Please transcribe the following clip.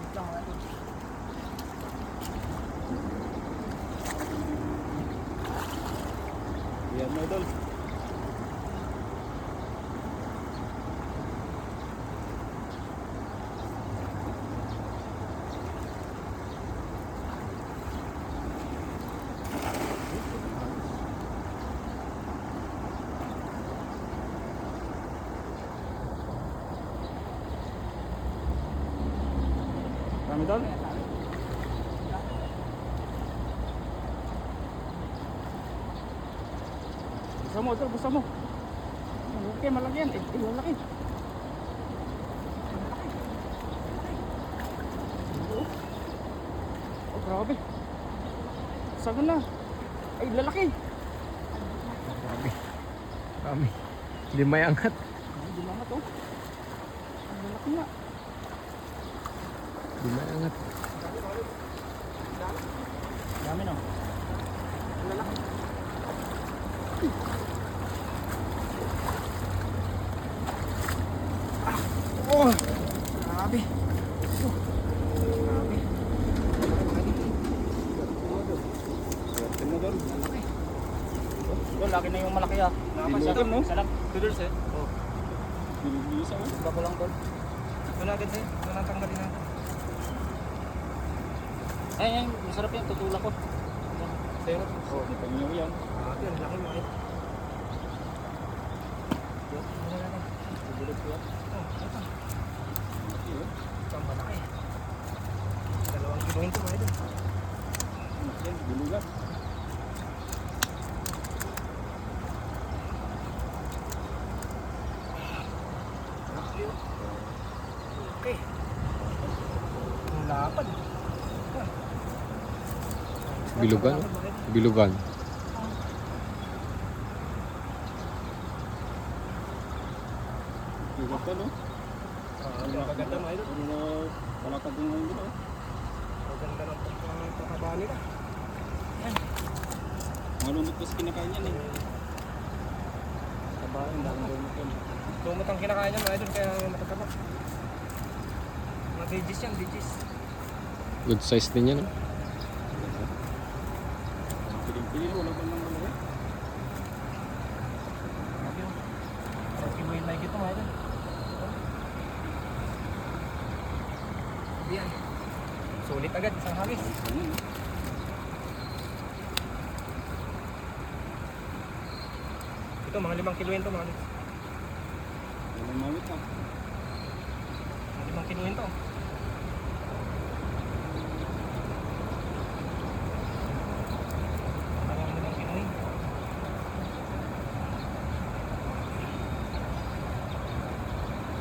Gamit lang mga idol. Yan mga idol. Kami doon? Busa mo, idol, busa mo. Okay, malaki yan. Malaki. Oh, grabe. Sagan na. Ay, lalaki. Kami. Hindi may angat. Ay, dumangat oh. Ang lalaki nga. Hindi may angat. Dami no. Lalaki. Oh, grabe. Oh, grabe. Swerte mo doon. Malaki. Doon, laki na yung malaki ah. Bilugan, no? Isa lang. Doodles eh. Oh. Binubusa mo. Iba ko lang doon. Ito na agad eh. Ito na tanggalin na. Ay, masarap yan. Tutulak ko. Zero. Oh, panyo yan. Yan, laki mo eh. Yan, ano na natin. Tutulak ko yan. Oh, ito. Ito ang malaki. 2 kilo ito mga idol. Yan, bilugan. Okay. Ang lapad. Bilugan. Bilugan. Bilugan ka, no? Ang maganda mga idol. Pero palakad din ngayon dito. Maganda ng pagkakaba nila. Yan. Malumot kasi kinakain yan eh. Taba, ang daming lumot yun. Lumot ang kinakain niya mga idol, kaya matataba. Mga digis yan, digis. Good size din yan. Piling-piling, wala pa nang malaki. Grabe yun. Parang kiloin like ito mga idol. Yan. Sulit agad, isang hagis. Ano? Ito, mga 5 kilo yun to mga idol. Walang mawit ha. Mga 5 kilo yun to.